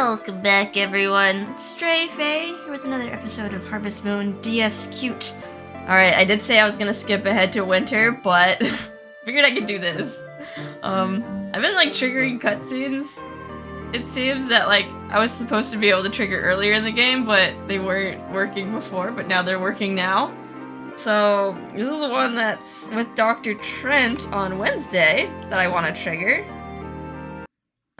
Welcome back, everyone. It's Stray Faye here with another episode of Harvest Moon DS Cute. Alright, I did say I was gonna skip ahead to winter, but figured I could do this. I've been triggering cutscenes. It seems that I was supposed to be able to trigger earlier in the game, but they weren't working before, but now they're working now. So this is the one that's with Dr. Trent on Wednesday that I want to trigger.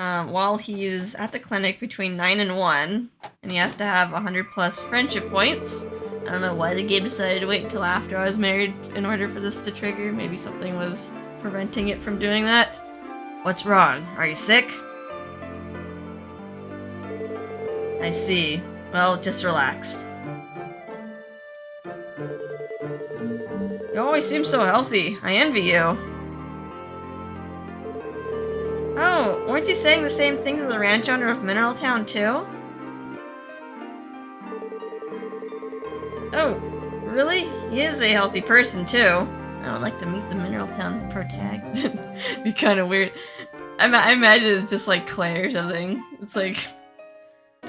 While he's at the clinic between 9 and 1, and he has to have 100 plus friendship points. I don't know why the game decided to wait until after I was married in order for this to trigger. Maybe something was preventing it from doing that. What's wrong? Are you sick? I see. Well, just relax. You always seem so healthy. I envy you. Oh, weren't you saying the same thing to the ranch owner of Mineral Town too? Oh, really? He is a healthy person too. I would like to meet the Mineral Town protag. Be kind of weird. I imagine it's just like Clay or something. It's it'd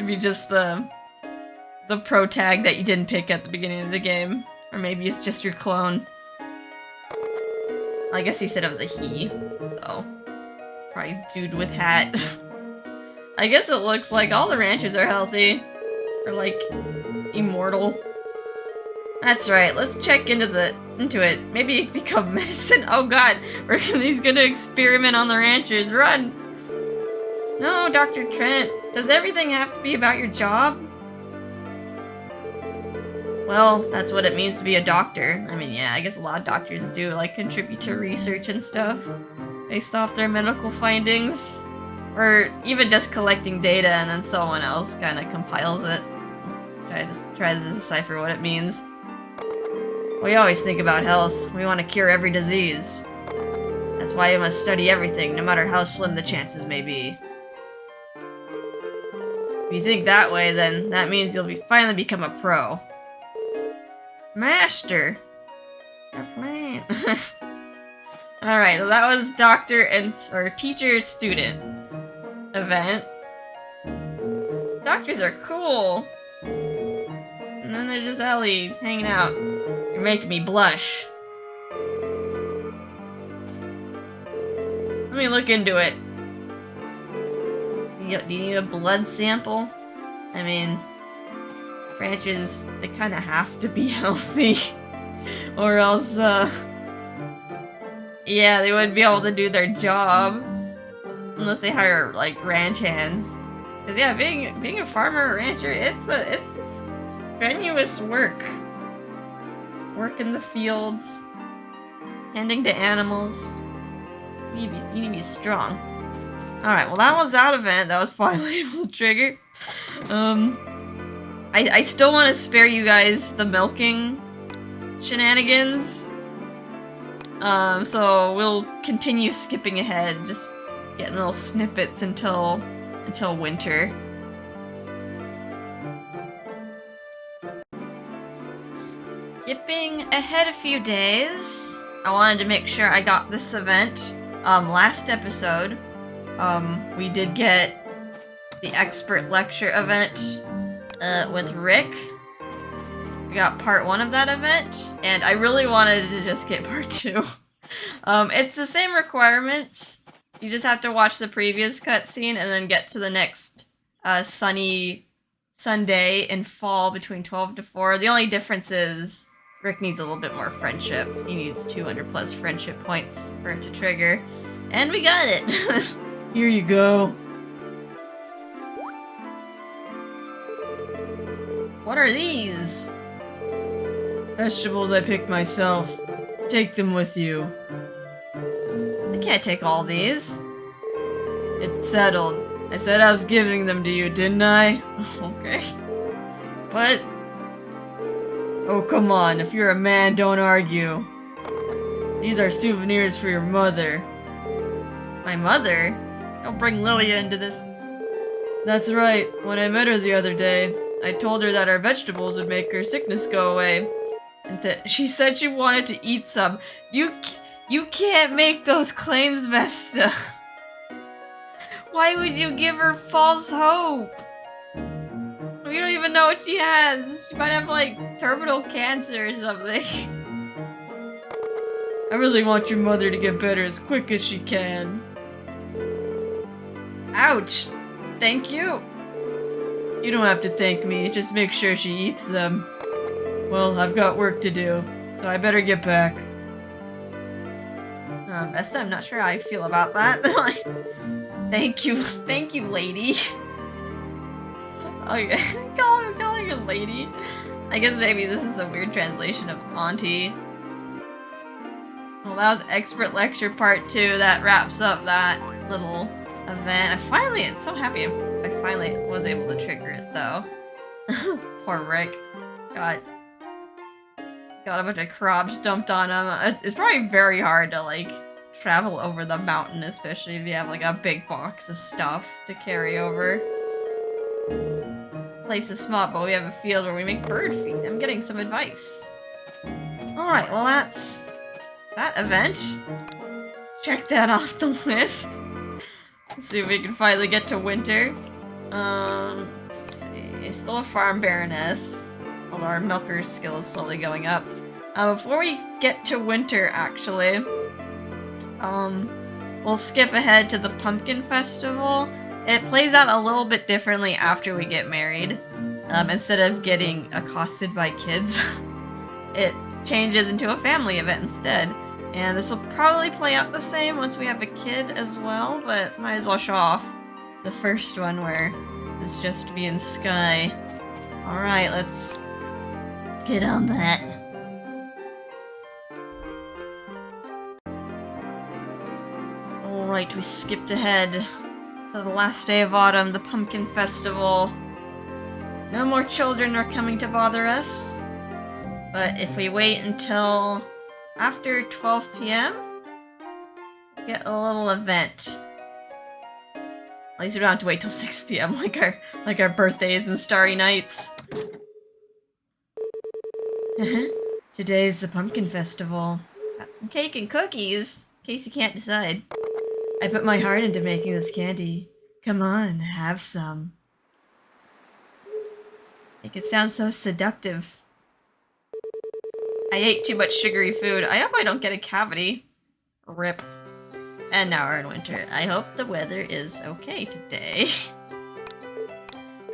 be just the protag that you didn't pick at the beginning of the game. Or maybe it's just your clone. I guess he said it was a he, so... Probably dude with hat. I guess it looks like all the ranchers are healthy. Or immortal. That's right, let's check into it. Maybe it can become medicine. Oh god, he's gonna experiment on the ranchers. Run! No, Dr. Trent. Does everything have to be about your job? Well, that's what it means to be a doctor. I mean, yeah, I guess a lot of doctors do, contribute to research and stuff. Based off their medical findings. Or even just collecting data and then someone else kind of compiles it. Tries to decipher what it means. We always think about health. We want to cure every disease. That's why you must study everything, no matter how slim the chances may be. If you think that way, then that means you'll finally become a pro. Master! Our plan. Alright, so that was teacher-student event. Doctors are cool. And then there's just Ellie hanging out. You're making me blush. Let me look into it. Do you need a blood sample? I mean, branches, they kind of have to be healthy. Or else, yeah, they wouldn't be able to do their job. Unless they hire, ranch hands. Cause yeah, being a farmer or rancher, it's strenuous work. Work in the fields. Tending to animals. You need to be strong. Alright, well that was that event. That was finally able to trigger. I still want to spare you guys the milking shenanigans. So we'll continue skipping ahead, just getting little snippets until winter. Skipping ahead a few days, I wanted to make sure I got this event. Last episode, we did get the expert lecture event, with Rick. We got part 1 of that event, and I really wanted to just get part 2. It's the same requirements. You just have to watch the previous cutscene and then get to the next sunny Sunday in fall between 12 to 4. The only difference is Rick needs a little bit more friendship. He needs 200 plus friendship points for it to trigger. And we got it! Here you go. What are these? Vegetables I picked myself. Take them with you. I can't take all these. It's settled. I said I was giving them to you, didn't I? Okay. But... oh, come on. If you're a man, don't argue. These are souvenirs for your mother. My mother? Don't bring Lilia into this. That's right. When I met her the other day, I told her that our vegetables would make her sickness go away. And she said she wanted to eat some. You can't make those claims, Vesta. Why would you give her false hope? We don't even know what she has. She might have, like, terminal cancer or something. I really want your mother to get better as quick as she can. Ouch! Thank you! You don't have to thank me, just make sure she eats them. Well, I've got work to do, so I better get back. Besta, I'm not sure how I feel about that. Thank you, lady. Okay, calling her lady. I guess maybe this is a weird translation of auntie. Well, that was Expert Lecture Part 2. That wraps up that little event. I'm so happy I finally was able to trigger it, though. Poor Rick. Got a bunch of crops dumped on him. It's probably very hard to, like, travel over the mountain, especially if you have, like, a big box of stuff to carry over. Place is small, but we have a field where we make bird feed. I'm getting some advice. Alright, well that's that event. Check that off the list. Let's see if we can finally get to winter. Let's see. Still a farm baroness. Although our milker skill is slowly going up. Before we get to winter, actually, we'll skip ahead to the pumpkin festival. It plays out a little bit differently after we get married. Instead of getting accosted by kids, it changes into a family event instead. And this will probably play out the same once we have a kid as well, but might as well show off the first one where it's just me and Sky. Alright, let's get on that. Alright, we skipped ahead to the last day of autumn, the pumpkin festival. No more children are coming to bother us. But if we wait until after 12 p.m., get a little event. At least we don't have to wait till 6 p.m. like our birthdays and starry nights. Today's the pumpkin festival. Got some cake and cookies, in case you can't decide. I put my heart into making this candy. Come on, have some. Make it sound so seductive. I ate too much sugary food. I hope I don't get a cavity. Rip. And now we're in winter. I hope the weather is okay today.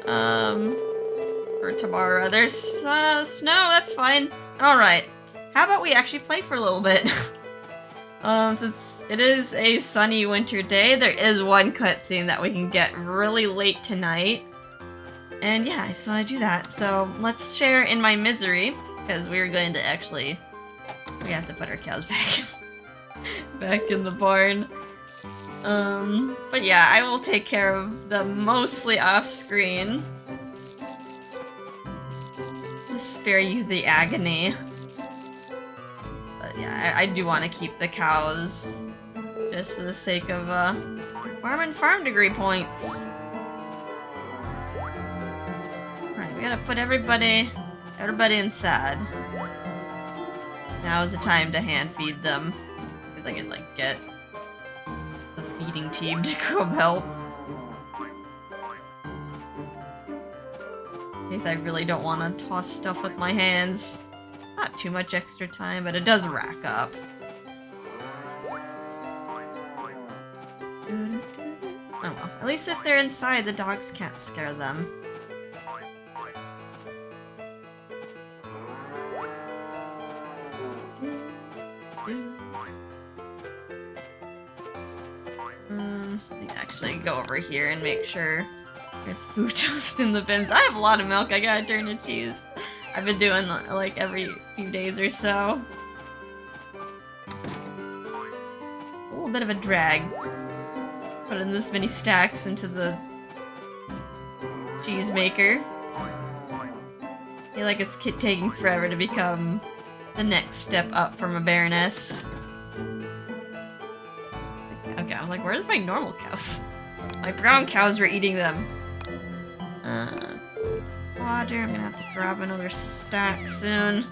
For tomorrow. There's snow, that's fine. Alright. How about we actually play for a little bit? Since it is a sunny winter day, there is one cutscene that we can get really late tonight. And yeah, I just want to do that. So let's share in my misery, because we're going to actually... We have to put our cows back in the barn. But yeah, I will take care of them mostly off-screen. To spare you the agony. But yeah, I do want to keep the cows just for the sake of farm degree points. Alright, we gotta put everybody inside. Now is the time to hand feed them. Because I can like get the feeding team to come help. In case I really don't want to toss stuff with my hands. Not too much extra time, but it does rack up. Oh well. At least if they're inside, the dogs can't scare them. Let me actually go over here and make sure there's food just in the bins. I have a lot of milk, I gotta turn to cheese. I've been doing like every few days or so. A little bit of a drag. Putting this many stacks into the cheese maker. I feel like it's taking forever to become the next step up from a baroness. Okay, I was like, where's my normal cows? My brown cows were eating them. Let's see. Water, I'm gonna have to grab another stack soon.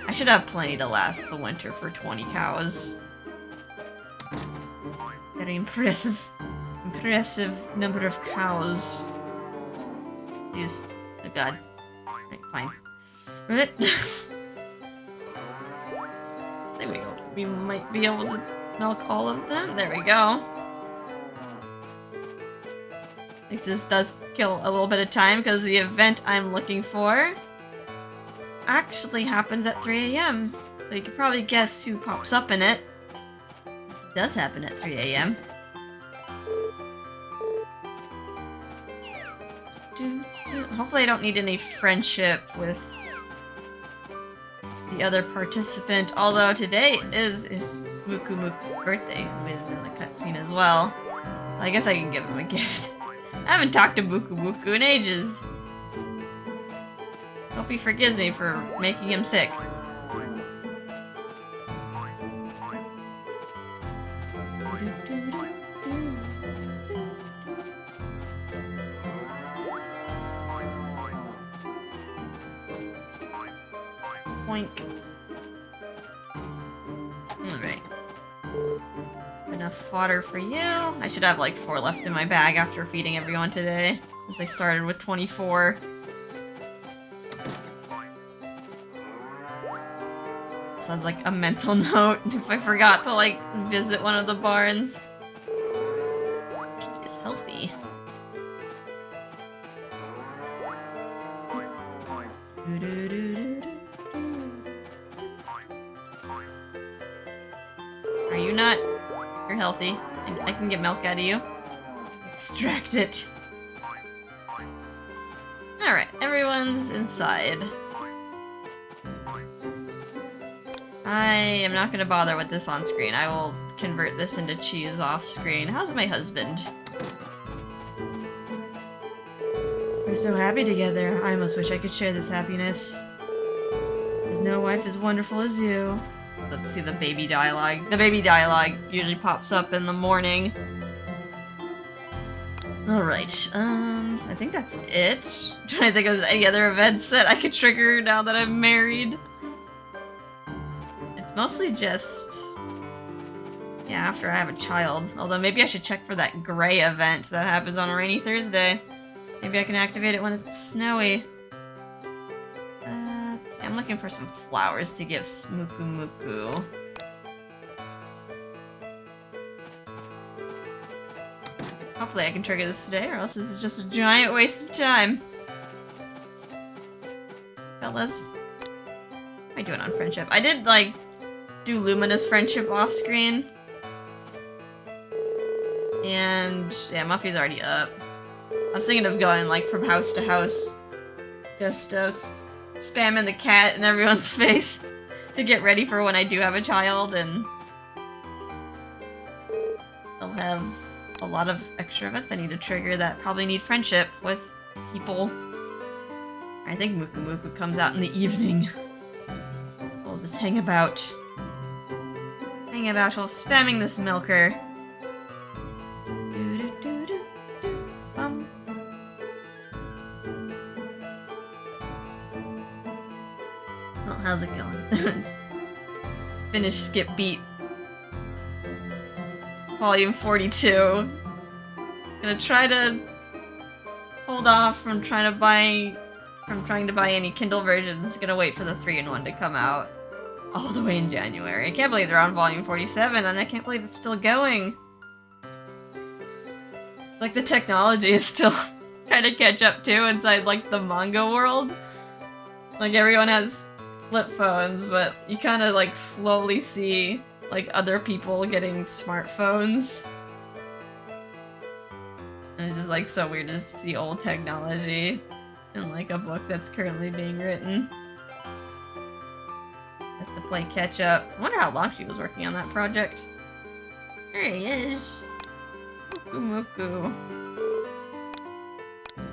I should have plenty to last the winter for 20 cows. Very impressive. impressive number of cows. Please. Oh god. Alright, fine. Alright. There we go. We might be able to milk all of them. There we go. At least this does kill a little bit of time because the event I'm looking for actually happens at 3 a.m. So you can probably guess who pops up in it. It does happen at 3 a.m. Hopefully I don't need any friendship with the other participant, although today is Muku Muku's birthday, who is in the cutscene as well. I guess I can give him a gift. I haven't talked to Muku Muku in ages. Hope he forgives me for making him sick. Boink. Alright. Enough fodder for you. I should have like 4 left in my bag after feeding everyone today, since I started with 24. Sounds like a mental note if I forgot to like visit one of the barns. She is healthy. Are you not? You're healthy. I can get milk out of you. Extract it. Alright, everyone's inside. I am not going to bother with this on screen. I will convert this into cheese off screen. How's my husband? We're so happy together. I almost wish I could share this happiness. There's no wife as wonderful as you. Let's see the baby dialogue. The baby dialogue usually pops up in the morning. Alright, I think that's it. I'm trying to think of any other events that I could trigger now that I'm married. It's mostly just... yeah, after I have a child. Although maybe I should check for that gray event that happens on a rainy Thursday. Maybe I can activate it when it's snowy. I'm looking for some flowers to give Muku Muku. Hopefully I can trigger this today, or else this is just a giant waste of time. Fellas, what am I doing on friendship? I did, like, do Lumina's friendship off screen. And, yeah, Muffy's already up. I was thinking of going, like, from house to house. Just, spamming the cat in everyone's face to get ready for when I do have a child, and I'll have a lot of extra events I need to trigger that probably need friendship with people. I think Muku Muku comes out in the evening. We'll just hang about while spamming this milker. How's it going? Finish skip beat. Volume 42. Gonna try to hold off from trying to buy any Kindle versions. Gonna wait for the 3-in-1 to come out all the way in January. I can't believe they're on volume 47 and I can't believe it's still going. It's like the technology is still trying to catch up too inside like the manga world. Like everyone has flip phones, but you kind of like slowly see like other people getting smartphones. And it's just like so weird to see old technology in like a book that's currently being written. Has to play catch up. I wonder how long she was working on that project. There he is. Muku Muku.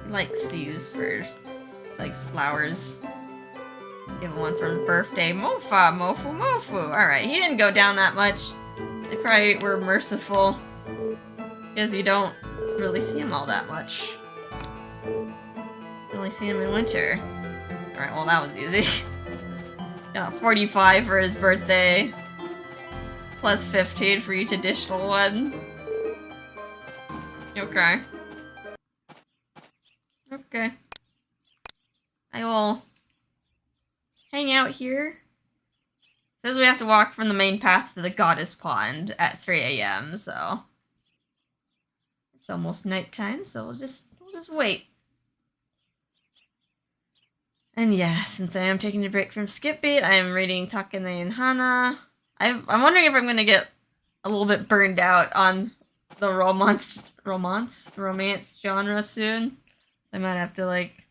He likes these likes flowers. Give him one for birthday. Mofa, Mofu, Mofu. Alright, he didn't go down that much. They probably were merciful. Because you don't really see him all that much. You only see him in winter. Alright, well that was easy. Got 45 for his birthday. Plus 15 for each additional one. Okay. Okay. I will hang out here. It says we have to walk from the main path to the goddess pond at 3 a.m., so it's almost nighttime, so we'll just wait. And yeah, since I am taking a break from Skip Beat, I am reading Takane and Hana. I'm wondering if I'm gonna get a little bit burned out on the romance genre soon. I might have to like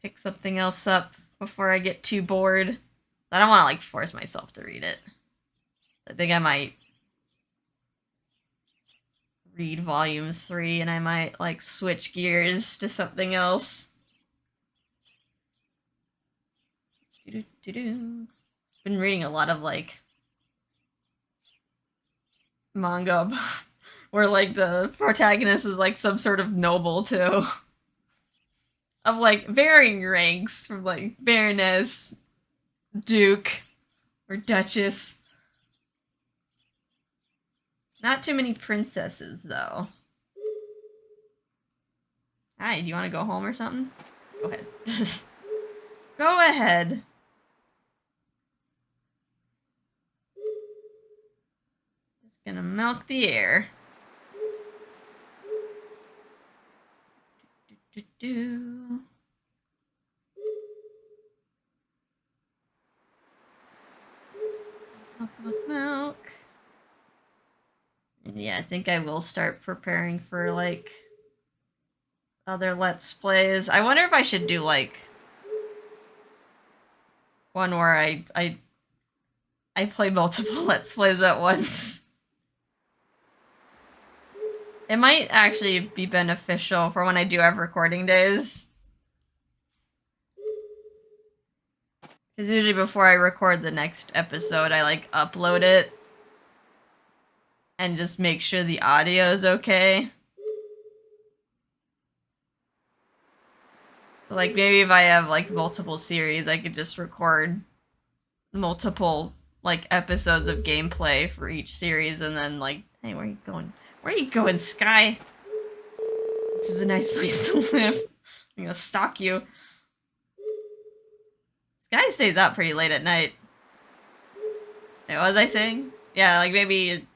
pick something else up before I get too bored. I don't want to like force myself to read it. I think I might read volume 3 and I might like switch gears to something else. Been reading a lot of like manga where like the protagonist is like some sort of noble too. Of like varying ranks from like Baroness, Duke, or Duchess. Not too many princesses though. Hi, do you want to go home or something? Go ahead. Go ahead. Just gonna milk the air. Milk. And yeah, I think I will start preparing for like other Let's Plays. I wonder if I should do like one where I play multiple Let's Plays at once. It might actually be beneficial for when I do have recording days. Because usually before I record the next episode, I like upload it and just make sure the audio is okay. So like maybe if I have like multiple series, I could just record multiple like episodes of gameplay for each series and then like, hey, where are you going? Where are you going, Sky? This is a nice place to live. I'm gonna stalk you. Sky stays up pretty late at night. Wait, what was I saying? Yeah, like maybe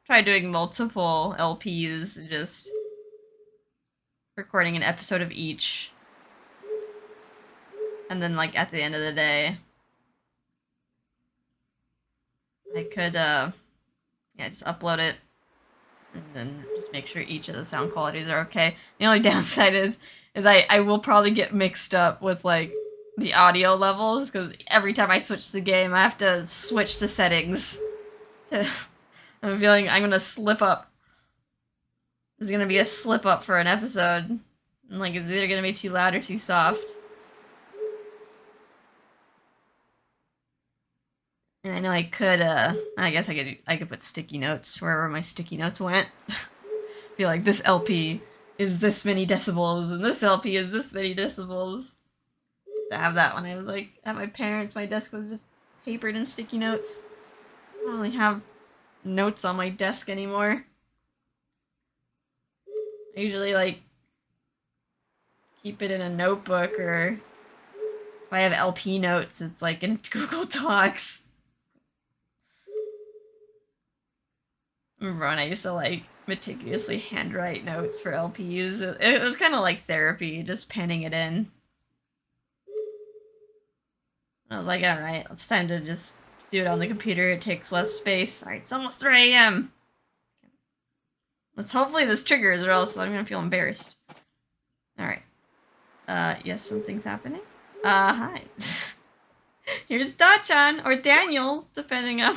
try doing multiple LPs, just recording an episode of each. And then like at the end of the day, I could yeah, just upload it and then just make sure each of the sound qualities are okay. The only downside is I will probably get mixed up with like the audio levels because every time I switch the game, I have to switch the settings. I'm feeling I'm gonna slip up. There's gonna be a slip up for an episode. And like it's either gonna be too loud or too soft. And I know I could I guess I could put sticky notes wherever my sticky notes went. Be like, this LP is this many decibels and this LP is this many decibels. To have that when I was like at my parents, my desk was just papered in sticky notes. I don't really have notes on my desk anymore. I usually like keep it in a notebook, or if I have LP notes, it's like in Google Docs. I remember when I used to like meticulously handwrite notes for LPs. It was kind of like therapy, just penning it in. And I was like, alright, it's time to just do it on the computer. It takes less space. Alright, it's almost 3 a.m. Let's hopefully this triggers or else I'm gonna feel embarrassed. Alright. Yes, something's happening. Hi. Here's Dachan, or Daniel, depending on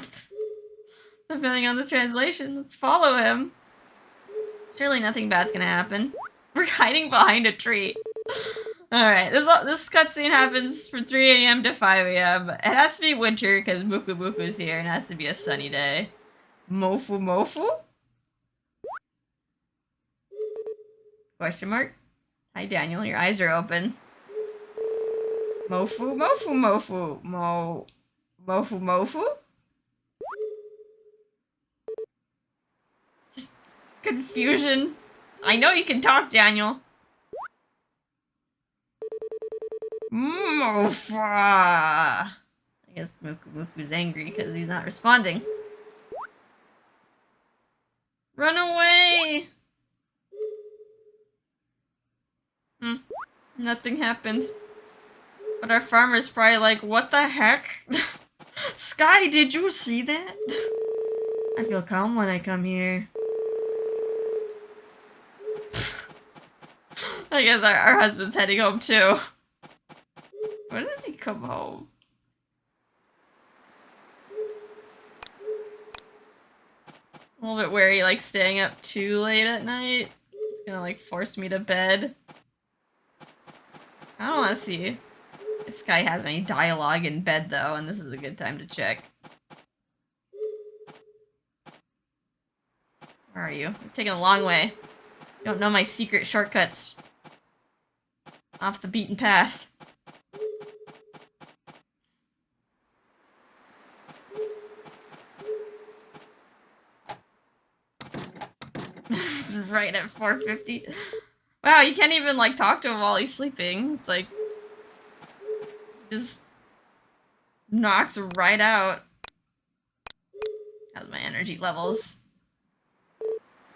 the translation. Let's follow him. Surely nothing bad's gonna happen. We're hiding behind a tree. Alright, this cutscene happens from 3 a.m. to 5 a.m. It has to be winter because Muku Muku's here and it has to be a sunny day. Mofu Mofu? Question mark? Hi Daniel, your eyes are open. Mofu Mofu Mofu. Mofu Mofu? Just confusion. I know you can talk, Daniel. Mofa! I guess Muku's angry because he's not responding. Run away! Nothing happened. But our farmer's probably like, what the heck? Sky, did you see that? I feel calm when I come here. I guess our husband's heading home too. When does he come home? A little bit wary, like staying up too late at night. It's gonna like force me to bed. I don't want to see if Sky has any dialogue in bed though, and this is a good time to check. Where are you? You're taking a long way. You don't know my secret shortcuts. Off the beaten path. Right at 4:50. Wow, you can't even like talk to him while he's sleeping. It's like just knocks right out. How's my energy levels?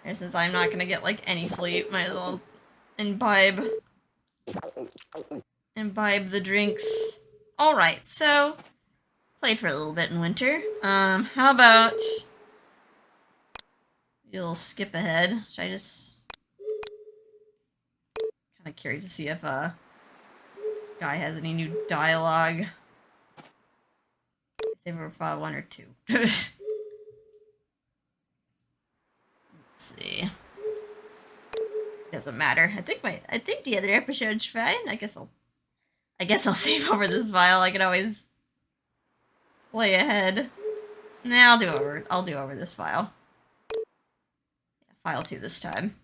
And since I'm not gonna get like any sleep, might as well imbibe the drinks. Alright, so played for a little bit in winter. How about you'll skip ahead? Should I just kinda curious to see if Sky has any new dialogue. Save over file 1 or 2. Let's see. Doesn't matter. I think the other episode's fine. I guess I'll save over this file. I can always play ahead. Nah, I'll do over this file. Yeah, file 2 this time.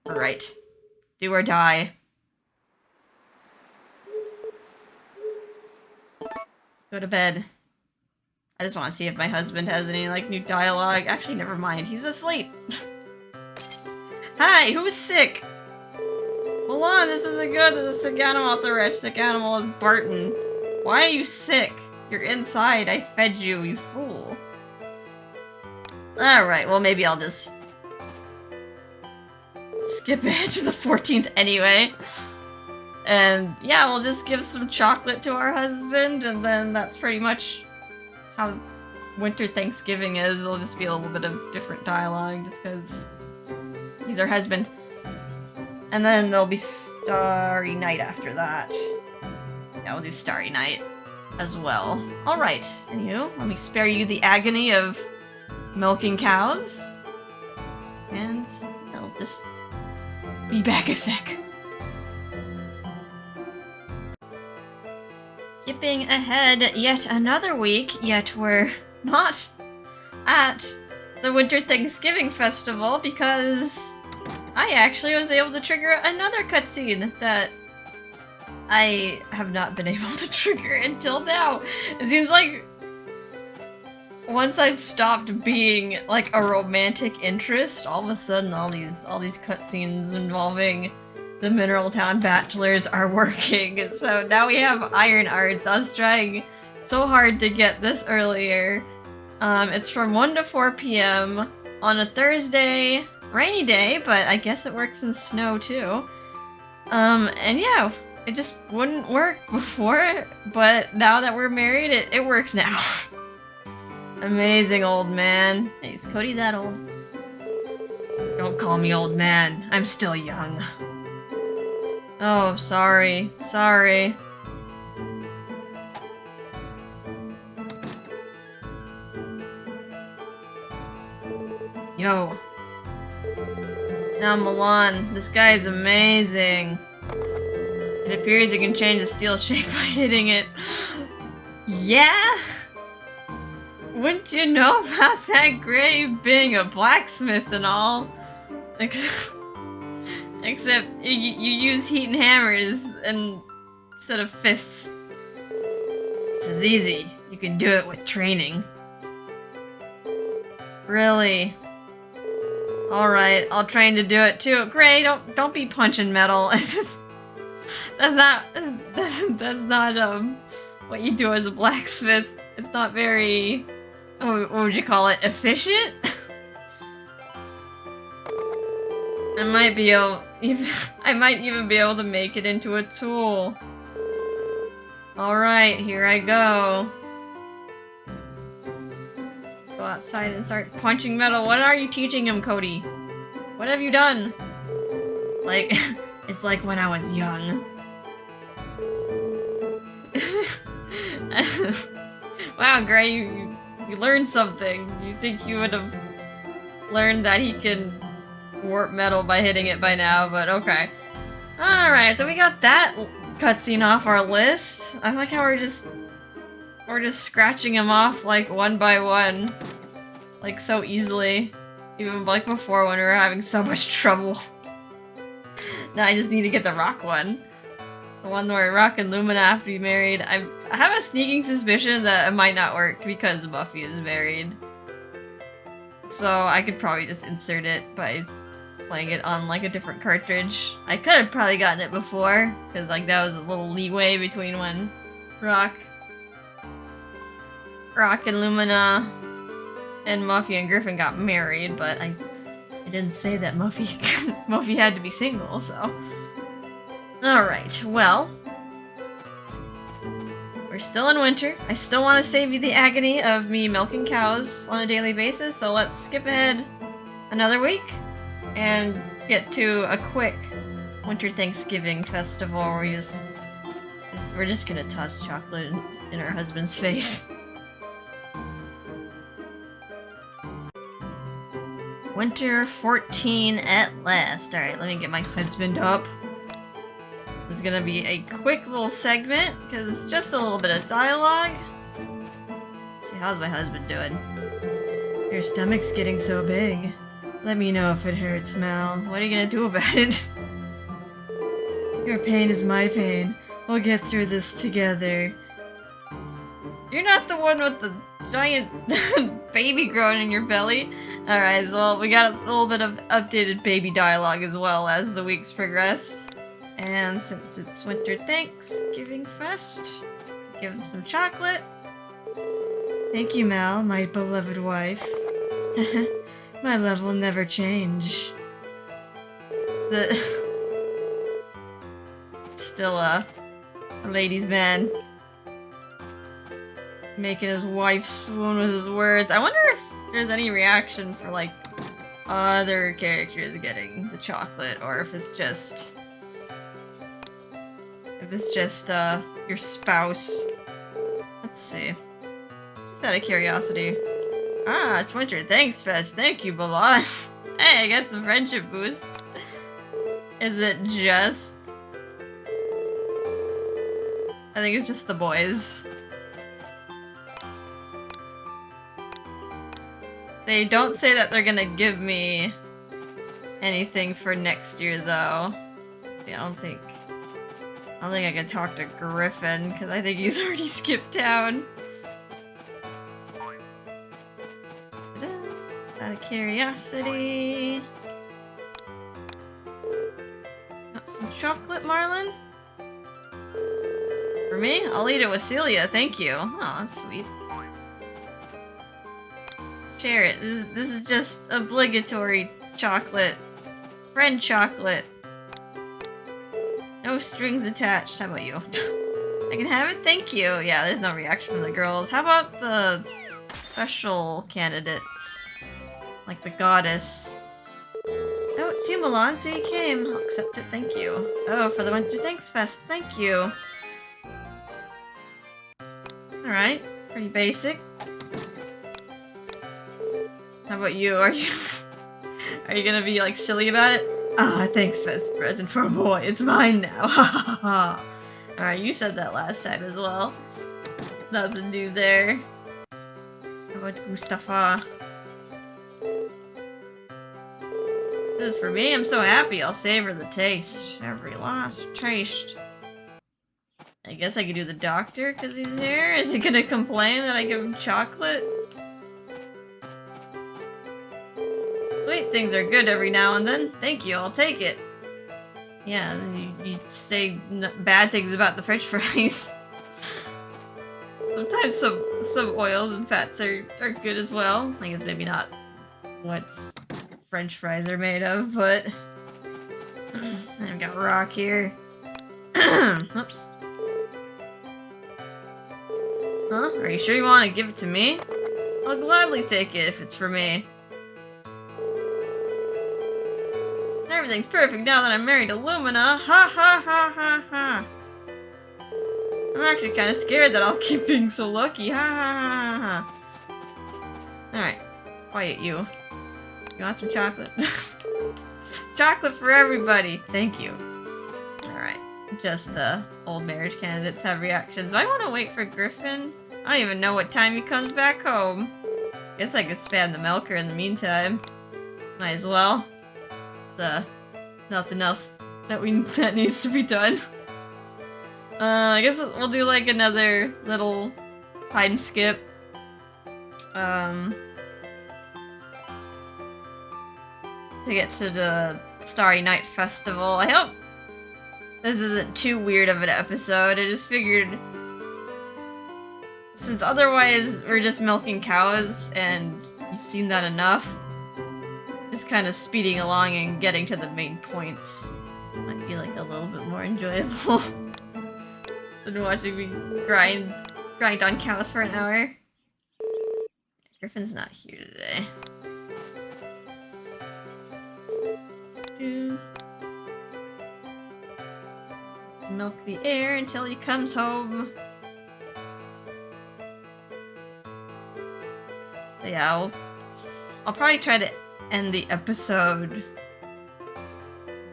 Alright. Do or die. Let's go to bed. I just want to see if my husband has any, like, new dialogue. Actually, never mind. He's asleep. Hi, who's sick? Hold on, this isn't good. There's a sick animal out there. Sick animal is Barton. Why are you sick? You're inside. I fed you, you fool. Alright, well, maybe I'll just skip ahead to the 14th anyway. And yeah, we'll just give some chocolate to our husband, and then that's pretty much how winter Thanksgiving is. It'll just be a little bit of different dialogue, just because he's our husband. And then there'll be Starry Night after that. Yeah, we'll do Starry Night as well. Alright, anywho, let me spare you the agony of milking cows. And I'll just be back a sec. Skipping ahead yet another week, yet we're not at the Winter Thanksgiving Festival because I actually was able to trigger another cutscene that I have not been able to trigger until now. It seems like once I've stopped being like a romantic interest, all of a sudden all these cutscenes involving the Mineral Town Bachelors are working. So now we have Iron Arts. I was trying so hard to get this earlier. It's from 1 to 4 p.m. on a Thursday, rainy day, but I guess it works in snow too. And yeah, it just wouldn't work before, but now that we're married, it works now. Amazing, old man. Hey, is Cody that old? Don't call me old man. I'm still young. Oh, sorry. Sorry. Yo. Now Milan, this guy is amazing. It appears you can change the steel shape by hitting it. Yeah? Wouldn't you know about that grave being a blacksmith and all? Except you use heat and hammers instead of fists. This is easy. You can do it with training. Really? Alright, I'll train to do it too. Gray, don't be punching metal. That's not what you do as a blacksmith. It's not very, what would you call it, efficient? I might even be able to make it into a tool. Alright, here I go. Go outside and start punching metal. What are you teaching him, Cody? What have you done? It's like when I was young. Wow, Gray, you learned something. You think you would have learned that he can warp metal by hitting it by now, but okay. Alright, so we got that cutscene off our list. I like how we're just scratching him off like one by one. Like so easily. Even like before when we were having so much trouble. Now I just need to get the rock one. The one where Rock and Lumina have to be married. I have a sneaking suspicion that it might not work because Buffy is married. So I could probably just insert it by playing it on like a different cartridge. I could have probably gotten it before, because like that was a little leeway between when Rock and Lumina and Muffy and Griffin got married, but I didn't say that Muffy had to be single, so. Alright, well. We're still in winter. I still want to save you the agony of me milking cows on a daily basis, so let's skip ahead another week and get to a quick winter Thanksgiving festival where we're just gonna toss chocolate in our husband's face. Winter 14 at last. Alright, let me get my husband up. This is gonna be a quick little segment, because it's just a little bit of dialogue. Let's see, how's my husband doing? Your stomach's getting so big. Let me know if it hurts, Mal. What are you gonna do about it? Your pain is my pain. We'll get through this together. You're not the one with the giant baby growing in your belly. Alright, so well, we got a little bit of updated baby dialogue as well as the weeks progressed. And since it's Winter Thanksgiving Fest, give him some chocolate. Thank you, Mal, my beloved wife. My love will never change. Still a ladies' man. Making his wife swoon with his words. I wonder if there's any reaction for, like, other characters getting the chocolate, or if it's just... your spouse. Let's see. Just out of curiosity. Ah, it's Winter Thanks Fest. Thank you, Balan. Hey, I got some friendship boost. Is it just... I think it's just the boys. They don't say that they're gonna give me anything for next year, though. See, I don't think I can talk to Griffin, because I think he's already skipped town. Just out of curiosity. Got some chocolate, Marlin? For me? I'll eat it with Celia, thank you. Oh, that's sweet. Share it. This is just obligatory chocolate. Friend chocolate. No strings attached. How about you? I can have it? Thank you. Yeah, there's no reaction from the girls. How about the special candidates? Like the goddess. Oh, it's you, Milan, so you came. I'll accept it, thank you. Oh, for the Winter Thanks Fest, thank you. Alright, pretty basic. How about you? Are you gonna be like silly about it? Ah, thanks, best present for a boy. It's mine now. Ha ha ha. Alright, you said that last time as well. Nothing new there. How about Mustafa? This is for me. I'm so happy. I'll savor the taste. Every last taste. I guess I could do the doctor because he's here. Is he gonna complain that I give him chocolate? Sweet things are good every now and then. Thank you, I'll take it. Yeah, then you say bad things about the french fries. Sometimes some oils and fats are good as well. I guess maybe not what french fries are made of, but... I've got rock here. Oops. Huh? Are you sure you want to give it to me? I'll gladly take it if it's for me. Everything's perfect now that I'm married to Lumina. Ha ha ha ha ha. I'm actually kind of scared that I'll keep being so lucky. Ha ha ha ha ha. Alright. Quiet you. You want some chocolate? Chocolate for everybody! Thank you. Alright. Just old marriage candidates have reactions. Do I want to wait for Griffin? I don't even know what time he comes back home. Guess I could spam the milker in the meantime. Might as well. It's nothing else that needs to be done. I guess we'll do like another little time skip. To get to the Starry Night Festival. I hope this isn't too weird of an episode. I just figured, since otherwise we're just milking cows and you've seen that enough, just kind of speeding along and getting to the main points might be like a little bit more enjoyable than watching me grind on cows for an hour. Griffin's not here today. Just milk the air until he comes home. So yeah, I'll probably try to end the episode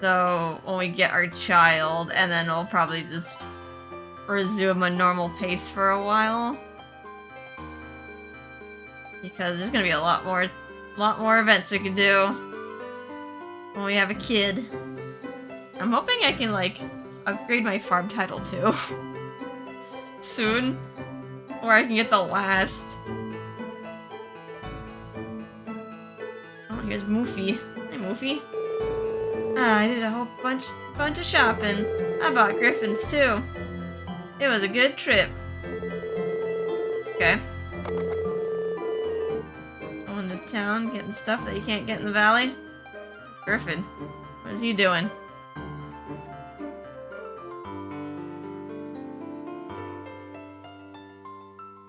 though when we get our child, and then we'll probably just resume a normal pace for a while. Because there's gonna be a lot more events we can do when we have a kid. I'm hoping I can, like, upgrade my farm title too. Soon. Or I can get the last. Oh, here's Moofy. Hey, Moofy. I did a whole bunch of shopping. I bought Griffins too. It was a good trip. Okay. Going to town, getting stuff that you can't get in the valley. Griffin, what is he doing?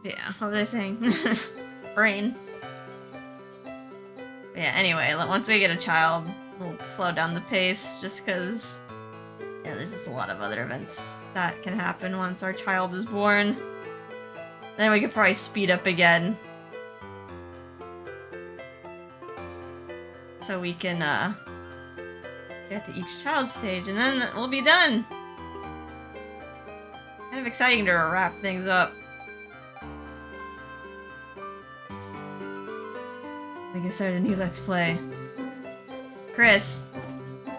Yeah, what was I saying? Brain. But yeah, anyway, once we get a child, we'll slow down the pace, just because, yeah, there's just a lot of other events that can happen once our child is born. Then we could probably speed up again. So we can, get to each child stage, and then we'll be done! Kind of exciting to wrap things up. We can start a new Let's Play. Chris. I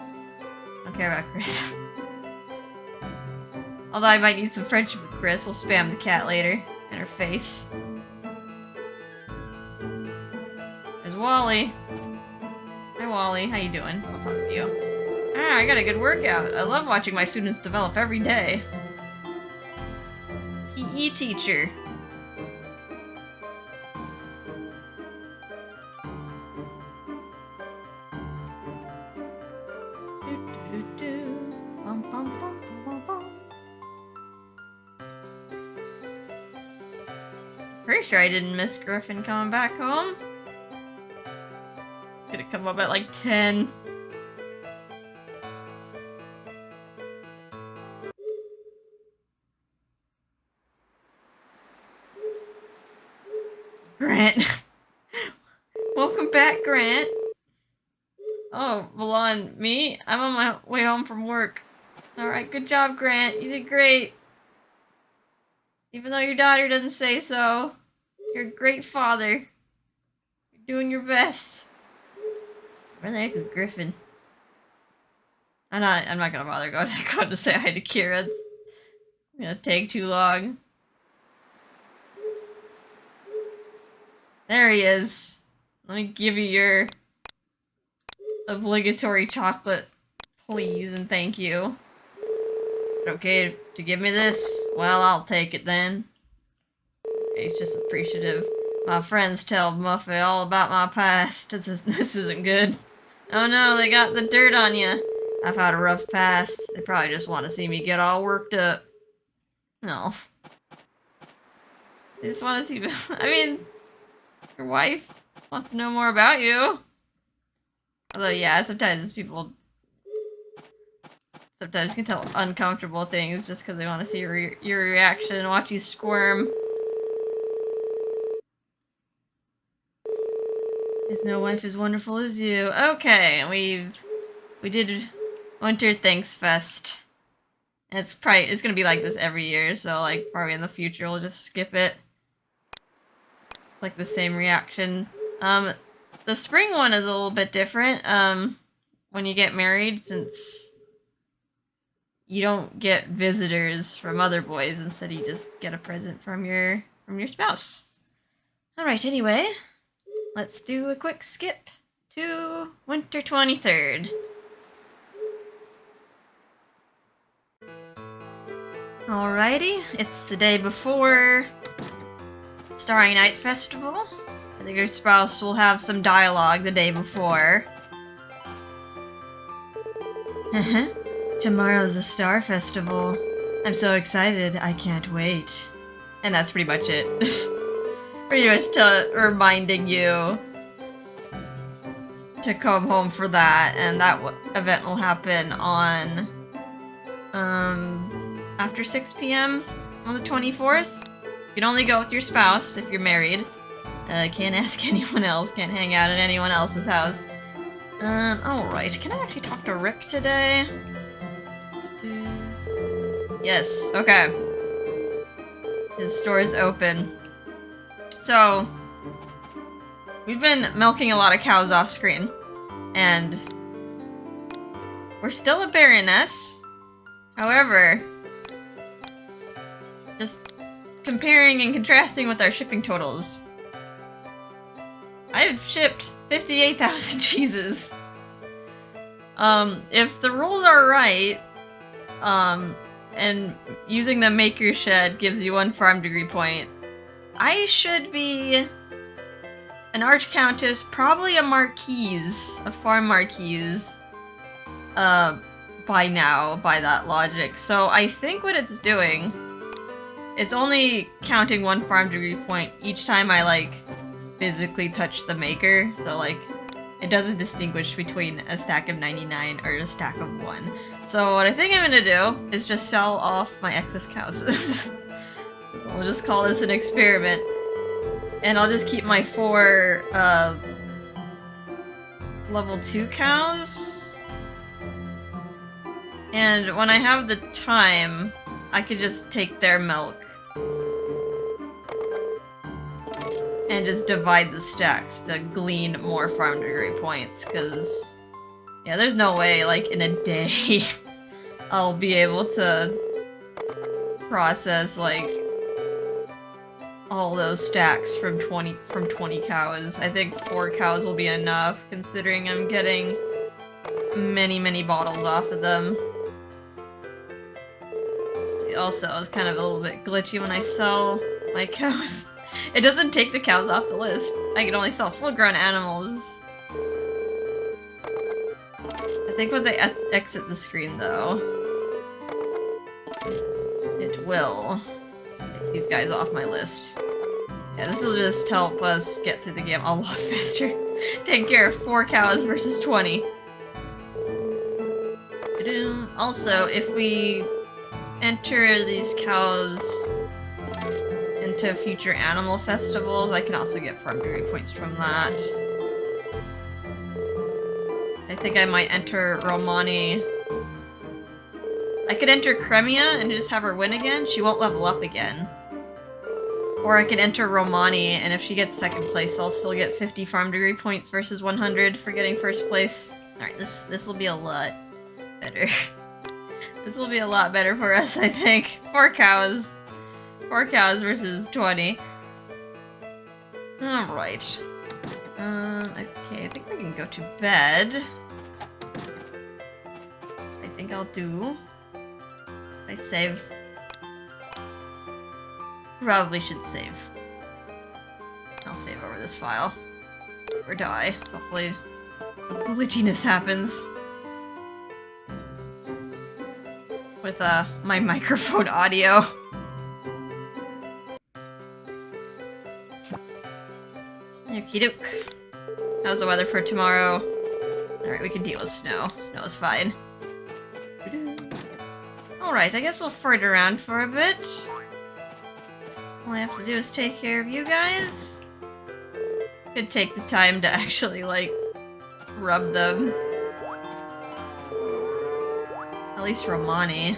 don't care about Chris. Although I might need some friendship with Chris, we'll spam the cat later. In her face. There's Wally. Hi Wally, how you doing? I'll talk to you. Ah, I got a good workout. I love watching my students develop every day. PE teacher. Pretty sure I didn't miss Griffin coming back home. It's gonna come up at like 10. Grant. Welcome back, Grant. Oh, Milan, me? I'm on my way home from work. Alright, good job, Grant. You did great. Even though your daughter doesn't say so. You're a great father. You're doing your best. Where the heck is Griffin? I'm not gonna bother going to say hi to Kira. It's gonna take too long. There he is. Let me give you your obligatory chocolate, please and thank you. Okay to give me this? Well, I'll take it then. Okay, he's just appreciative. My friends tell Muffy all about my past. This isn't good. Oh no, they got the dirt on you. I've had a rough past. They probably just want to see me get all worked up. No. They just want to see... I mean, your wife wants to know more about you. Although, yeah, sometimes people... Sometimes can tell uncomfortable things just because they want to see your reaction and watch you squirm. There's no wife as wonderful as you. Okay, we did Winter Thanks Fest. And it's gonna be like this every year, so like probably in the future we'll just skip it. It's like the same reaction. The spring one is a little bit different. When you get married, since you don't get visitors from other boys, instead you just get a present from your spouse. Alright, anyway. Let's do a quick skip to Winter 23rd. Alrighty, it's the day before Starry Night Festival. I think your spouse will have some dialogue the day before. Tomorrow's the Star Festival. I'm so excited, I can't wait. And that's pretty much it. Pretty much reminding you to come home for that, and that event will happen on after 6 p.m. on the 24th. You can only go with your spouse if you're married. Can't ask anyone else, can't hang out at anyone else's house. Alright, can I actually talk to Rick today? Yes, okay. His store is open. So, we've been milking a lot of cows off screen, and we're still a baroness. However, just comparing and contrasting with our shipping totals, I've shipped 58,000 cheeses. If the rules are right, and using the maker shed gives you 1 farm degree point, I should be an Archcountess, probably a Marquise, a farm Marquise, by now, by that logic. So I think what it's doing, it's only counting 1 farm degree point each time I, like, physically touch the maker. So, like, it doesn't distinguish between a stack of 99 or a stack of 1. So what I think I'm gonna do is just sell off my excess cows. We'll just call this an experiment. And I'll just keep my 4, level 2 cows. And when I have the time, I could just take their milk and just divide the stacks to glean more farm degree points, because yeah, there's no way, like, in a day I'll be able to process, like, all those stacks from 20 cows. I think 4 cows will be enough, considering I'm getting many bottles off of them. See, also, it's kind of a little bit glitchy when I sell my cows. It doesn't take the cows off the list. I can only sell full-grown animals. I think once I exit the screen, though, it will take these guys off my list. Yeah, this will just help us get through the game a lot faster. Take care of 4 cows versus 20. Also, if we enter these cows into future animal festivals, I can also get farm degree points from that. I think I might enter Romani. I could enter Cremia and just have her win again. She won't level up again. Or I could enter Romani, and if she gets 2nd place, I'll still get 50 farm degree points versus 100 for getting 1st place. Alright, this will be a lot better. This will be a lot better for us, I think. 4 cows. 4 cows versus 20. Alright. Okay, I think we can go to bed. think I'll do... I save... Probably should save. I'll save over this file. Or die, so hopefully no glitchiness happens. With my microphone audio. Okie doke. How's the weather for tomorrow? Alright, we can deal with snow. Snow is fine. Alright, I guess we'll fart around for a bit. All I have to do is take care of you guys. Could take the time to actually, like, rub them. At least Romani.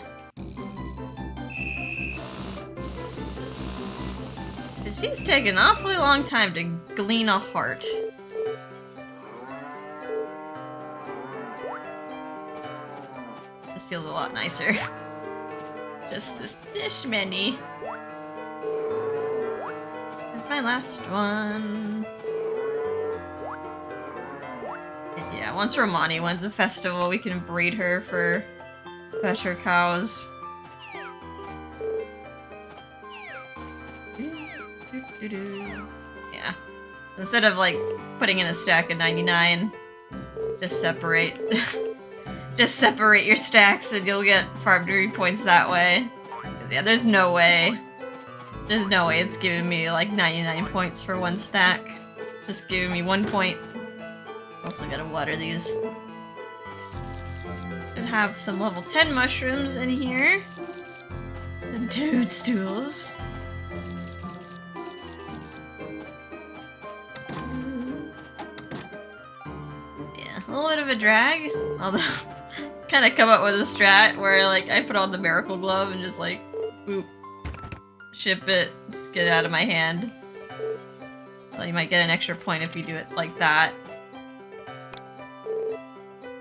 She's taken an awfully long time to glean a heart. This feels a lot nicer. Just this many. Here's my last one. And yeah, once Romani wins the festival, we can breed her for better cows. Yeah. Instead of, like, putting in a stack of 99, just separate. Just separate your stacks and you'll get farm degree points that way. Yeah, there's no way. There's no way it's giving me, like, 99 points for one stack. It's just giving me 1 point. Also gotta water these. Should have some level 10 mushrooms in here. Some toadstools. A little bit of a drag, although kind of come up with a strat where, like, I put on the miracle glove and just, like, boop, ship it, just get it out of my hand. So you might get an extra point if you do it like that.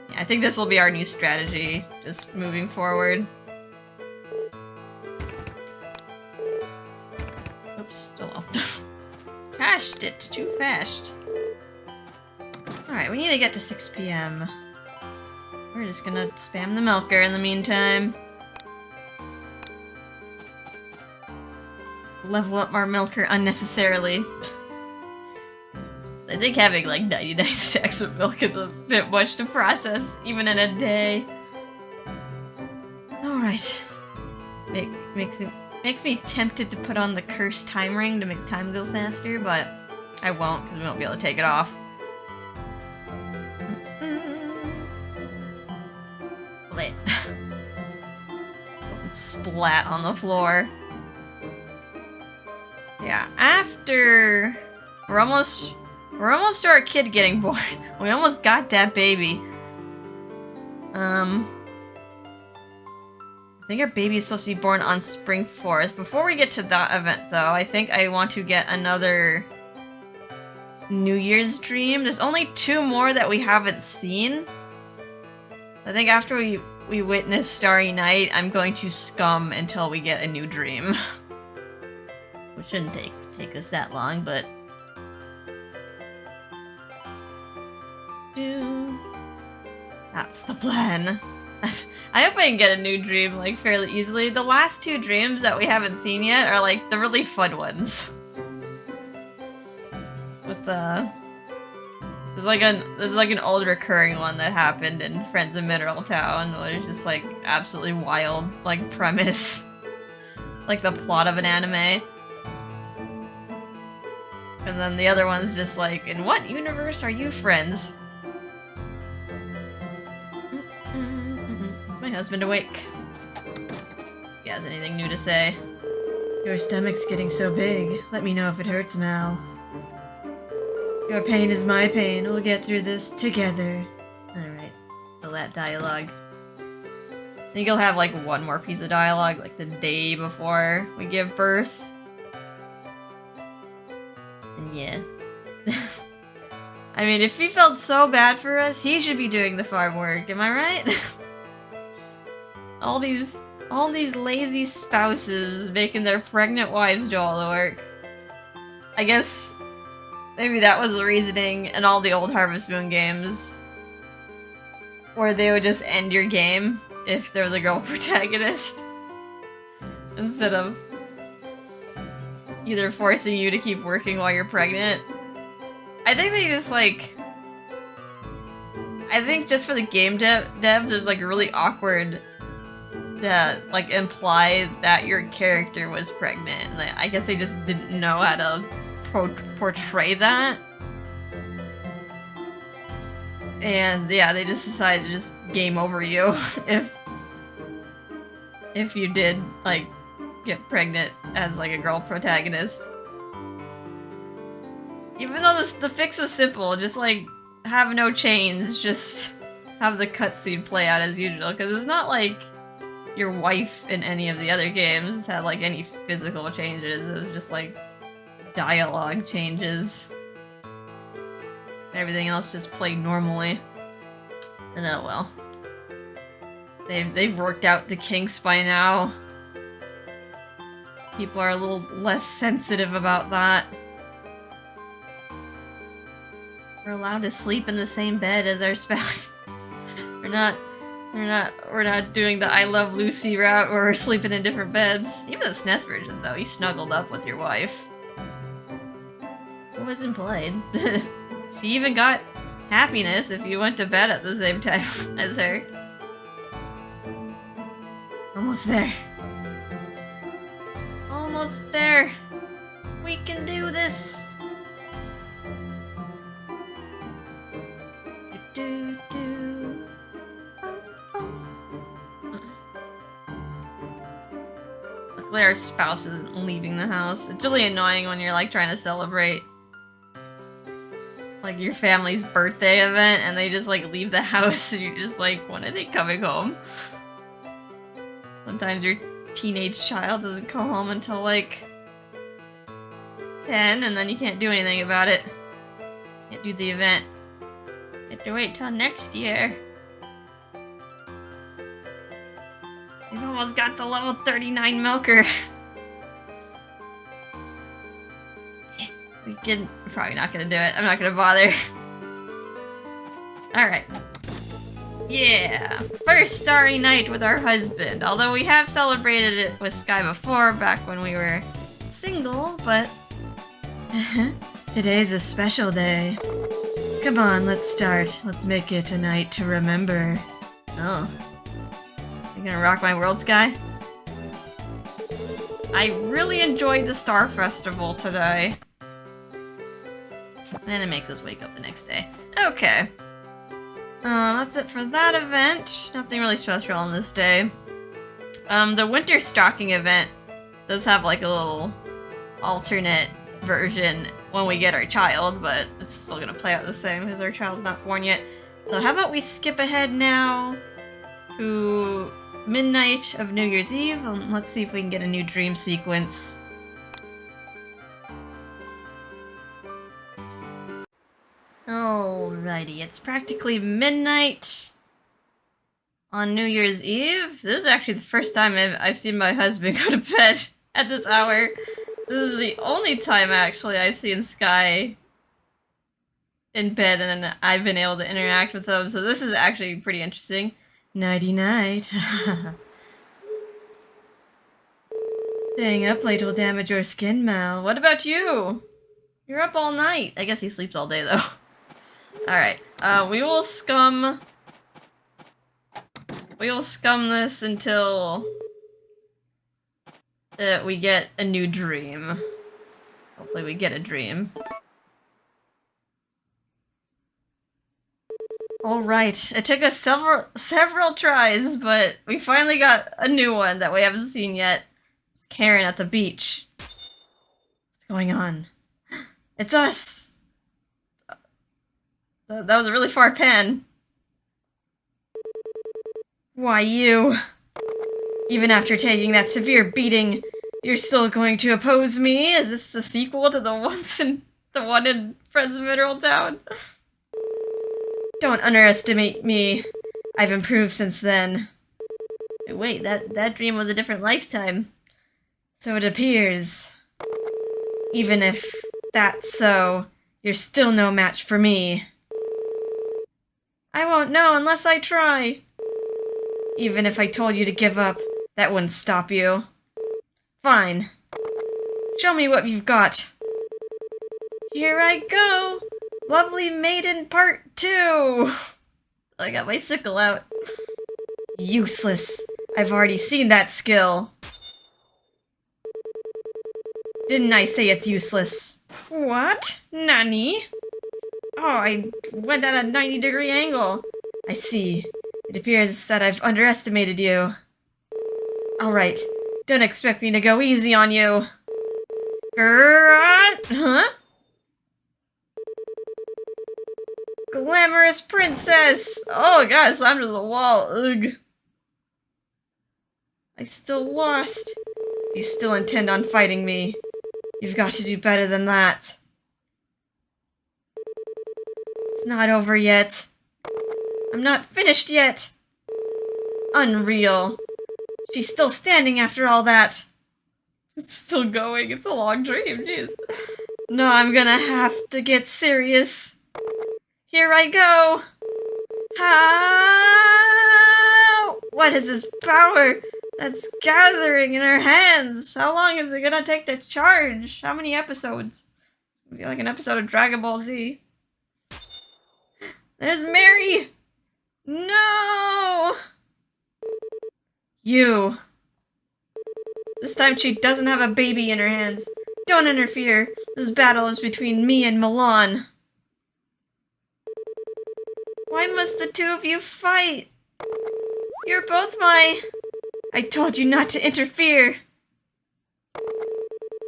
Yeah, I think this will be our new strategy, just moving forward. Oops, oh well. Cashed it too fast. Alright, we need to get to 6 PM. We're just gonna spam the milker in the meantime. Level up our milker unnecessarily. I think having like 99 stacks of milk is a bit much to process, even in a day. Alright. Makes me tempted to put on the cursed time ring to make time go faster, but I won't, because we won't be able to take it off. Splat on the floor. Yeah, after we're almost to our kid getting born. We almost got that baby. I think our baby is supposed to be born on Spring 4th. Before we get to that event, though, I think I want to get another New Year's dream. There's only 2 more that we haven't seen. I think after we witness Starry Night, I'm going to scum until we get a new dream. Which shouldn't take us that long, but... That's the plan. I hope I can get a new dream, like, fairly easily. The last 2 dreams that we haven't seen yet are, like, the really fun ones. With the... There's like an old recurring one that happened in Friends in Mineral Town, where it's just like absolutely wild, like premise, like the plot of an anime. And then the other one's just like, in what universe are you friends? My husband awake. He has anything new to say? Your stomach's getting so big. Let me know if it hurts, Mal. Your pain is my pain. We'll get through this together. Alright, still that dialogue. I think he'll have like one more piece of dialogue, like the day before we give birth. And yeah. I mean, if he felt so bad for us, he should be doing the farm work, am I right? all these lazy spouses making their pregnant wives do all the work. I guess maybe that was the reasoning in all the old Harvest Moon games, where they would just end your game if there was a girl protagonist. Instead of either forcing you to keep working while you're pregnant. I think they just like... I think just for the game devs, it was like really awkward to like imply that your character was pregnant. Like, I guess they just didn't know how to portray that. And yeah, they just decided to just game over you if you did like get pregnant as like a girl protagonist. Even though the fix was simple, just like have no chains, just have the cutscene play out as usual, because it's not like your wife in any of the other games had like any physical changes. It was just like dialogue changes. Everything else just played normally. And oh well. They've worked out the kinks by now. People are a little less sensitive about that. We're allowed to sleep in the same bed as our spouse. We're not doing the I Love Lucy route where we're sleeping in different beds. Even the SNES version though, you snuggled up with your wife. It was implied. She even got happiness if you went to bed at the same time as her. Almost there. Almost there. We can do this. Luckily our spouse isn't leaving the house. It's really annoying when you're like trying to celebrate like your family's birthday event and they just like leave the house and you're just like, when are they coming home? Sometimes your teenage child doesn't come home until like 10 and then you can't do anything about it. Can't do the event. You have to wait till next year. We've almost got the level 39 milker. We're probably not gonna do it. I'm not gonna bother. Alright. Yeah! First Starry night with our husband. Although we have celebrated it with Sky before, back when we were single, but... Today's a special day. Come on, let's start. Let's make it a night to remember. Oh. You gonna rock my world, Sky? I really enjoyed the Star Festival today. And it makes us wake up the next day. Okay. That's it for that event. Nothing really special on this day. The Winter Stocking event does have like a little alternate version when we get our child, but it's still gonna play out the same because our child's not born yet. So how about we skip ahead now to midnight of New Year's Eve, and let's see if we can get a new dream sequence. Alrighty, it's practically midnight on New Year's Eve. This is actually the first time I've seen my husband go to bed at this hour. This is the only time, actually, I've seen Sky in bed and I've been able to interact with him, so this is actually pretty interesting. Nighty-night. Staying up late will damage your skin, Mal. What about you? You're up all night. I guess he sleeps all day, though. Alright, we will scum this until we get a new dream. Hopefully we get a dream. Alright, it took us several tries, but we finally got a new one that we haven't seen yet. It's Karen at the beach. What's going on? It's us! That was a really far pen. Why you? Even after taking that severe beating, you're still going to oppose me? Is this the sequel to the one in Friends of Mineral Town? Don't underestimate me. I've improved since then. Wait, that dream was a different lifetime. So it appears. Even if that's so, you're still no match for me. I won't know unless I try. Even if I told you to give up, that wouldn't stop you. Fine. Show me what you've got. Here I go! Lovely Maiden Part 2! I got my sickle out. Useless. I've already seen that skill. Didn't I say it's useless? What? Nani? Oh, I went at a 90-degree angle. I see. It appears that I've underestimated you. Alright, don't expect me to go easy on you. Huh? Glamorous princess! Oh god, I slammed to the wall. Ugh. I still lost. You still intend on fighting me. You've got to do better than that. It's not over yet. I'm not finished yet. Unreal. She's still standing after all that. It's still going. It's a long dream, jeez. No, I'm gonna have to get serious. Here I go. How? What is this power that's gathering in her hands? How long is it gonna take to charge? How many episodes? It'll be like an episode of Dragon Ball Z. There's Mary! No! You. This time she doesn't have a baby in her hands. Don't interfere. This battle is between me and Milan. Why must the two of you fight? You're both my... I told you not to interfere.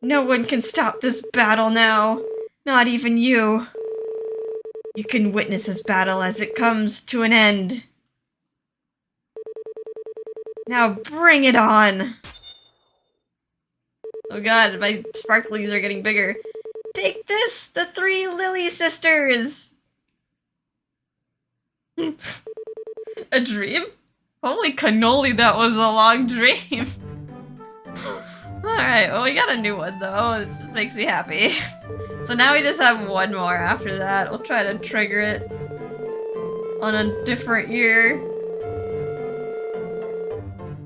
No one can stop this battle now. Not even you. You can witness this battle as it comes to an end. Now bring it on! Oh god, my sparklies are getting bigger. Take this, the three Lily sisters! A dream? Holy cannoli, that was a long dream. Alright, well we got a new one though, this makes me happy. So now we just have one more after that. We'll try to trigger it on a different year.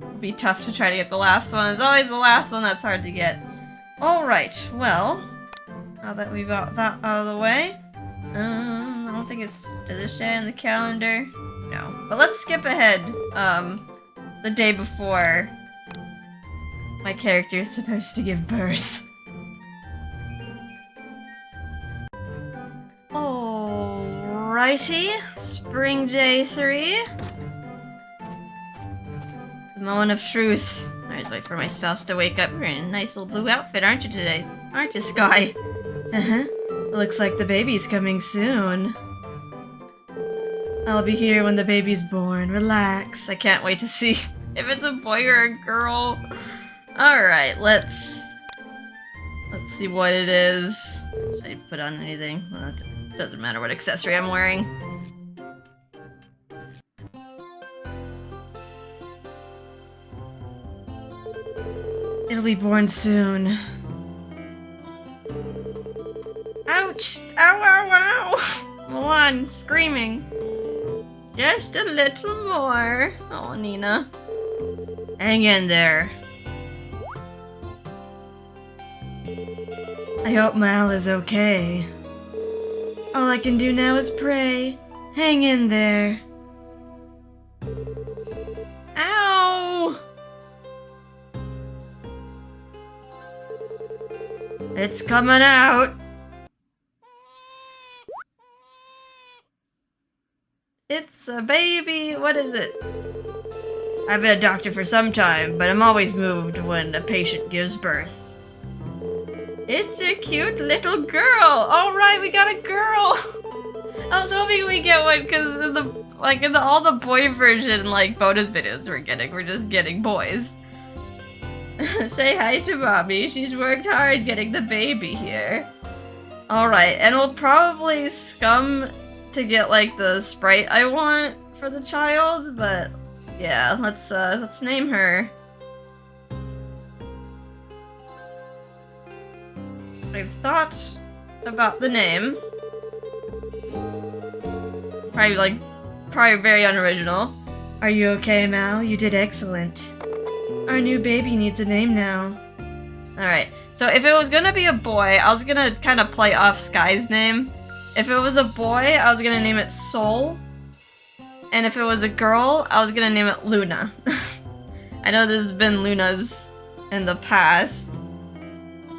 It'll be tough to try to get the last one. It's always the last one that's hard to get. Alright, well, now that we've got that out of the way, I don't think it's... does it say in the calendar? No. But let's skip ahead, the day before my character is supposed to give birth. Alrighty, Spring Day 3. The moment of truth. I'd wait for my spouse to wake up. You're in a nice little blue outfit, aren't you today? Aren't you, Sky? Uh-huh. Looks like the baby's coming soon. I'll be here when the baby's born. Relax. I can't wait to see if it's a boy or a girl. Alright, let's see what it is. Should I put on anything? Well, it doesn't matter what accessory I'm wearing. It'll be born soon. Ouch! Ow, ow, ow! Milan, screaming. Just a little more. Oh, Nina. Hang in there. I hope Mal is okay. All I can do now is pray. Hang in there. Ow! It's coming out. It's a baby. What is it? I've been a doctor for some time, but I'm always moved when a patient gives birth. It's a cute little girl. All right, we got a girl. I was hoping we get one because in the all the boy version bonus videos we're just getting boys. Say hi to mommy. She's worked hard getting the baby here. All right, and we'll probably scum to get the sprite I want for the child, but yeah, let's name her. I've thought about the name. Probably very unoriginal. Are you okay, Mal? You did excellent. Our new baby needs a name now. Alright, so if it was gonna be a boy, I was gonna kind of play off Sky's name. If it was a boy, I was gonna name it Soul. And if it was a girl, I was gonna name it Luna. I know there's been Lunas in the past.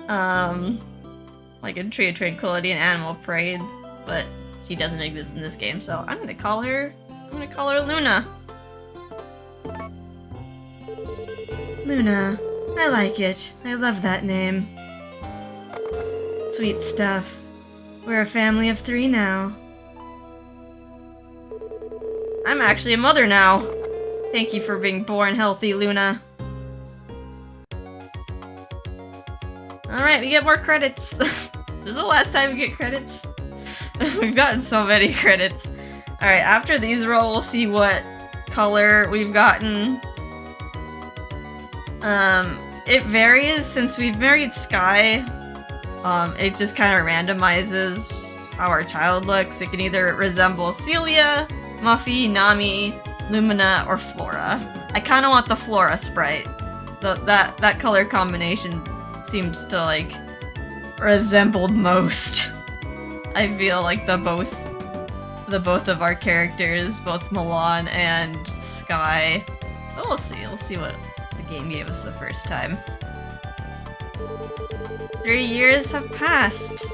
Like in Tree of Tranquility and Animal Parade, but she doesn't exist in this game, so I'm gonna call her Luna. Luna. I like it. I love that name. Sweet stuff. We're a family of 3 now. I'm actually a mother now. Thank you for being born healthy, Luna. Alright, we get more credits. This is the last time we get credits. We've gotten so many credits. Alright, after these roll, we'll see what color we've gotten. It varies since we've married Sky. It just kind of randomizes how our child looks. It can either resemble Celia, Muffy, Nami, Lumina, or Flora. I kind of want the Flora sprite. That color combination seems to like resembled most. I feel like the both of our characters, both Milan and Sky. But we'll see. We'll see what the game gave us the first time. 3 years have passed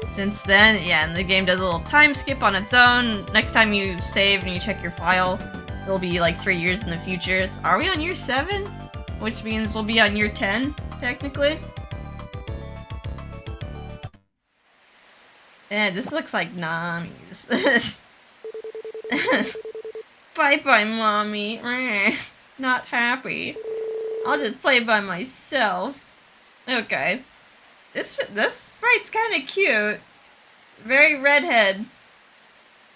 since then. Yeah, and the game does a little time skip on its own. Next time you save and you check your file, it'll be like 3 years in the future. So are we on year 7? Which means we'll be on year 10, technically. Yeah, this looks like Nami's. Bye-bye, Mommy. Not happy. I'll just play by myself. Okay. This sprite's kind of cute. Very redhead.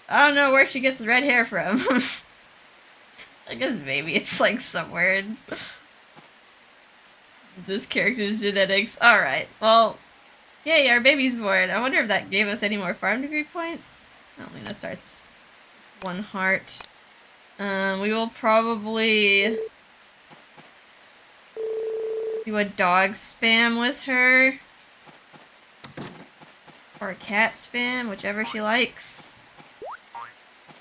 I don't know where she gets red hair from. I guess maybe it's like somewhere in this character's genetics. Alright, well, yay, our baby's born. I wonder if that gave us any more farm degree points. Oh, Luna starts 1 heart. We will probably do a dog spam with her. Or a cat spam, whichever she likes.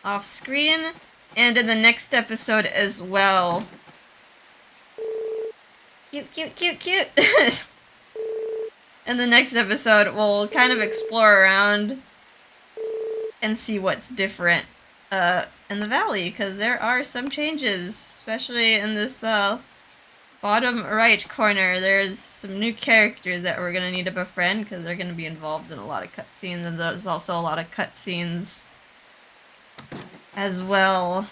Off screen. And in the next episode as well. Cute, cute, cute, cute! In the next episode, we'll kind of explore around and see what's different in the valley, because there are some changes, especially in this bottom right corner. There's some new characters that we're going to need to befriend, because they're going to be involved in a lot of cutscenes, and there's also a lot of cutscenes as well.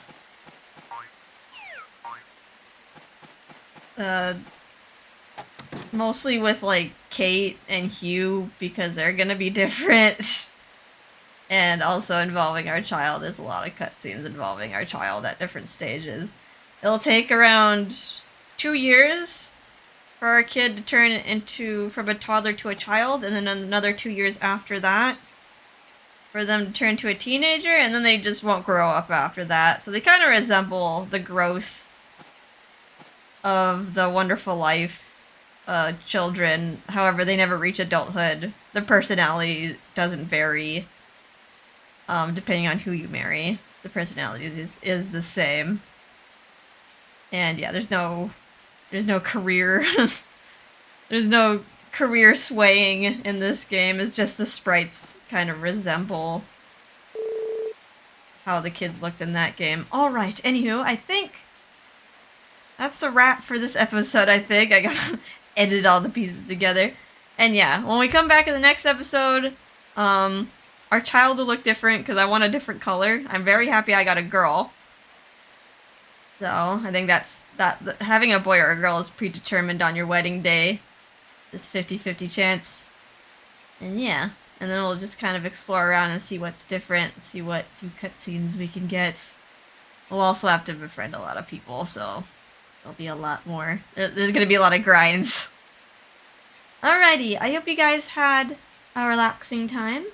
Mostly with, like, Kate and Hugh, because they're gonna be different. And also involving our child. There's a lot of cutscenes involving our child at different stages. It'll take around 2 years for our kid to turn into from a toddler to a child, and then another 2 years after that for them to turn to a teenager, and then they just won't grow up after that. So they kind of resemble the growth of the Wonderful Life children. However, they never reach adulthood. Their personality doesn't vary depending on who you marry. The personality is the same. And yeah, there's no career there's no career swaying in this game. It's just the sprites kind of resemble how the kids looked in that game. Alright, anywho, I think that's a wrap for this episode, I think. I gotta edit all the pieces together. And yeah, when we come back in the next episode, our child will look different because I want a different color. I'm very happy I got a girl. So, I think having a boy or a girl is predetermined on your wedding day. This 50-50 chance. And yeah, and then we'll just kind of explore around and see what's different, see what new cutscenes we can get. We'll also have to befriend a lot of people, so there'll be a lot more. There's gonna be a lot of grinds. Alrighty, I hope you guys had a relaxing time,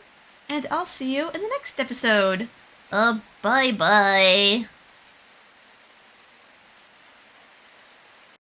and I'll see you in the next episode. Bye-bye.